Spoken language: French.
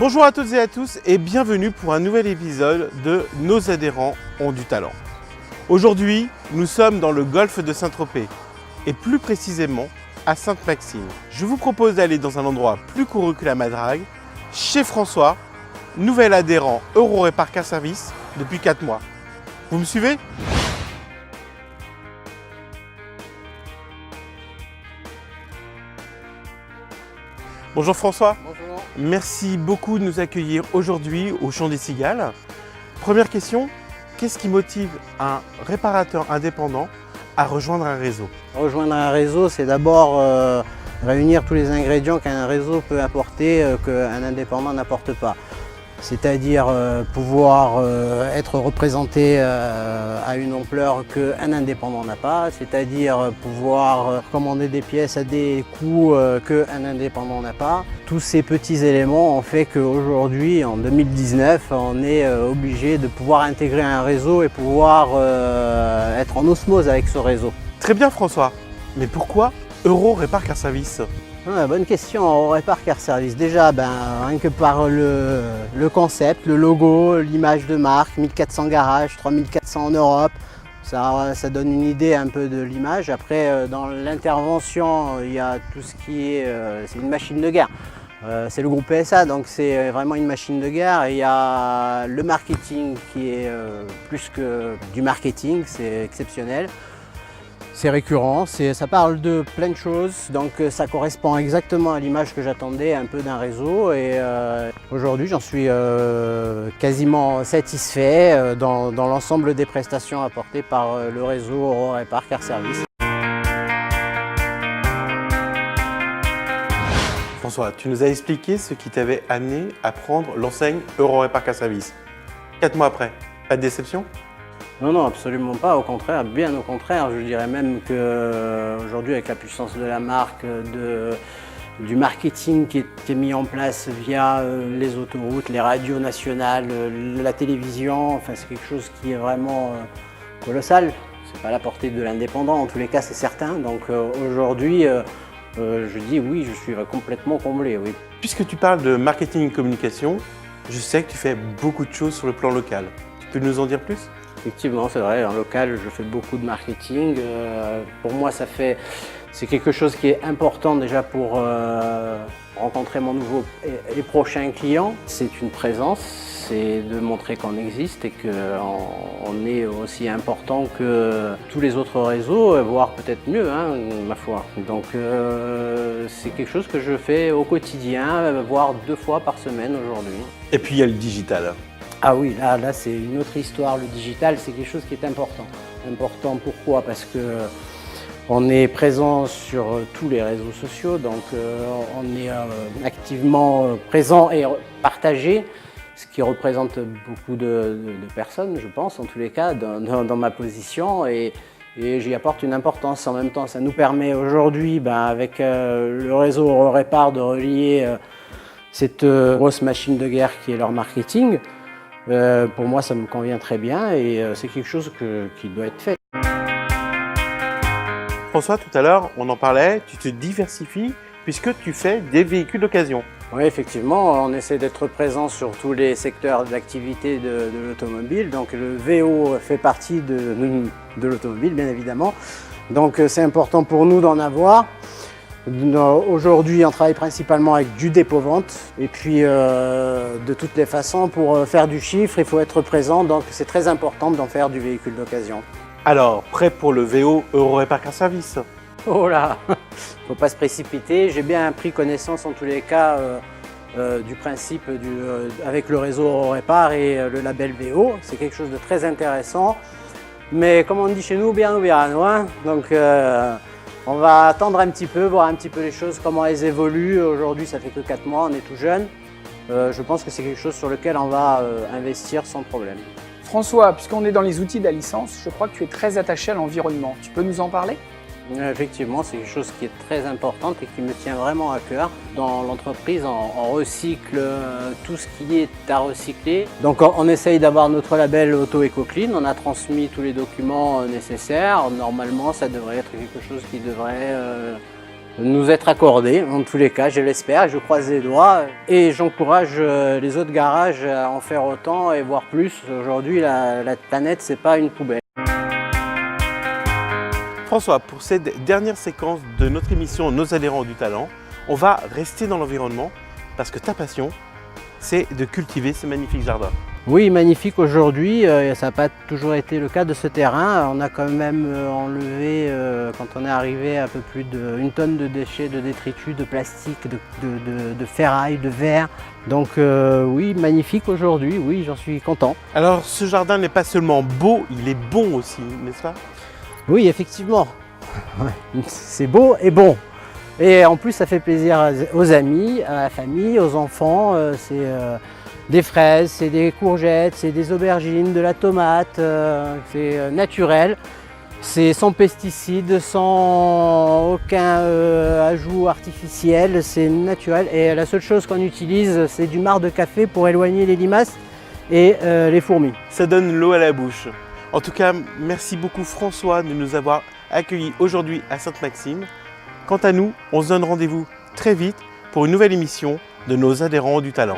Bonjour à toutes et à tous et bienvenue pour un nouvel épisode de Nos adhérents ont du talent. Aujourd'hui, nous sommes dans le golfe de Saint-Tropez et plus précisément à Sainte-Maxime. Je vous propose d'aller dans un endroit plus couru que la Madrague, chez François, nouvel adhérent Eurorepar Car Service depuis 4 mois. Vous me suivez ? Bonjour François. Bonjour. Merci beaucoup de nous accueillir aujourd'hui au Champ des Cigales. Première question, qu'est-ce qui motive un réparateur indépendant à rejoindre un réseau? Rejoindre un réseau, c'est d'abord réunir tous les ingrédients qu'un réseau peut apporter qu'un indépendant n'apporte pas. C'est-à-dire pouvoir être représenté à une ampleur qu'un indépendant n'a pas, c'est-à-dire pouvoir commander des pièces à des coûts qu'un indépendant n'a pas. Tous ces petits éléments ont fait qu'aujourd'hui, en 2019, on est obligé de pouvoir intégrer un réseau et pouvoir être en osmose avec ce réseau. Très bien François, mais pourquoi Eurorepar Car Service? Bonne question, Eurorepar Car Service. Déjà, rien que par le concept, le logo, l'image de marque, 1400 garages, 3400 en Europe, ça donne une idée un peu de l'image. Après, dans l'intervention, il y a tout ce qui est, c'est une machine de guerre. C'est le groupe PSA, donc c'est vraiment une machine de guerre. Et il y a le marketing qui est plus que du marketing, c'est exceptionnel. C'est récurrent, ça parle de plein de choses, donc ça correspond exactement à l'image que j'attendais un peu d'un réseau et aujourd'hui j'en suis quasiment satisfait dans l'ensemble des prestations apportées par le réseau Eurorepar Car Service. François, tu nous as expliqué ce qui t'avait amené à prendre l'enseigne Eurorepar Car Service. 4 mois après, pas de déception? Non, absolument pas, au contraire, bien au contraire. Je dirais même qu'aujourd'hui, avec la puissance de la marque, du marketing qui est mis en place via les autoroutes, les radios nationales, la télévision, enfin, c'est quelque chose qui est vraiment colossal. C'est pas à la portée de l'indépendant, en tous les cas, c'est certain. Donc aujourd'hui, je dis oui, je suis complètement comblé, oui. Puisque tu parles de marketing et communication, je sais que tu fais beaucoup de choses sur le plan local. Tu peux nous en dire plus ? Effectivement, c'est vrai, en local, je fais beaucoup de marketing. Pour moi, c'est quelque chose qui est important déjà pour rencontrer mon nouveau et prochain client. C'est une présence, c'est de montrer qu'on existe et qu'on est aussi important que tous les autres réseaux, voire peut-être mieux, ma foi. Donc c'est quelque chose que je fais au quotidien, voire 2 fois par semaine aujourd'hui. Et puis il y a le digital. Ah oui, là c'est une autre histoire. Le digital, c'est quelque chose qui est important. Important pourquoi? Parce qu'on est présent sur tous les réseaux sociaux, donc on est activement présent et partagé, ce qui représente beaucoup de personnes, je pense, en tous les cas, dans ma position. Et j'y apporte une importance. En même temps, ça nous permet aujourd'hui, avec le réseau Eurorepar, de relier cette grosse machine de guerre qui est leur marketing. Pour moi, ça me convient très bien et c'est quelque chose qui doit être fait. François, tout à l'heure, on en parlait, tu te diversifies puisque tu fais des véhicules d'occasion. Oui, effectivement, on essaie d'être présent sur tous les secteurs d'activité de l'automobile. Donc le VO fait partie de l'automobile, bien évidemment. Donc c'est important pour nous d'en avoir. Aujourd'hui, on travaille principalement avec du dépôt-vente et puis de toutes les façons, pour faire du chiffre, il faut être présent, donc c'est très important d'en faire du véhicule d'occasion. Alors, prêt pour le VO Eurorepar Car Service? Oh là, faut pas se précipiter. J'ai bien pris connaissance en tous les cas du principe avec le réseau Eurorepar et le label VO. C'est quelque chose de très intéressant, mais comme on dit chez nous, bien ou bien, donc on va attendre un petit peu, voir un petit peu les choses, comment elles évoluent. Aujourd'hui, ça fait que 4 mois, on est tout jeune. Je pense que c'est quelque chose sur lequel on va investir sans problème. François, puisqu'on est dans les outils de la licence, je crois que tu es très attaché à l'environnement. Tu peux nous en parler ? Effectivement, c'est quelque chose qui est très importante et qui me tient vraiment à cœur. Dans l'entreprise, on recycle tout ce qui est à recycler. Donc on essaye d'avoir notre label Auto-Eco-Clean. On a transmis tous les documents nécessaires. Normalement, ça devrait être quelque chose qui devrait nous être accordé. En tous les cas, je l'espère, je croise les doigts et j'encourage les autres garages à en faire autant et voire plus. Aujourd'hui, la planète, c'est pas une poubelle. François, pour cette dernière séquence de notre émission Nos adhérents ont du talent, on va rester dans l'environnement parce que ta passion, c'est de cultiver ces magnifiques jardins. Oui, magnifique aujourd'hui, ça n'a pas toujours été le cas de ce terrain. On a quand même enlevé, quand on est arrivé, un peu plus d'1 tonne de déchets, de détritus, de plastique, de ferraille, de verre. Donc oui, magnifique aujourd'hui, oui, j'en suis content. Alors ce jardin n'est pas seulement beau, il est bon aussi, n'est-ce pas? Oui, effectivement, c'est beau et bon. Et en plus, ça fait plaisir aux amis, à la famille, aux enfants. C'est des fraises, c'est des courgettes, c'est des aubergines, de la tomate, c'est naturel. C'est sans pesticides, sans aucun ajout artificiel, c'est naturel. Et la seule chose qu'on utilise, c'est du marc de café pour éloigner les limaces et les fourmis. Ça donne l'eau à la bouche. En tout cas, merci beaucoup François de nous avoir accueillis aujourd'hui à Sainte-Maxime. Quant à nous, on se donne rendez-vous très vite pour une nouvelle émission de Nos adhérents ont du talent.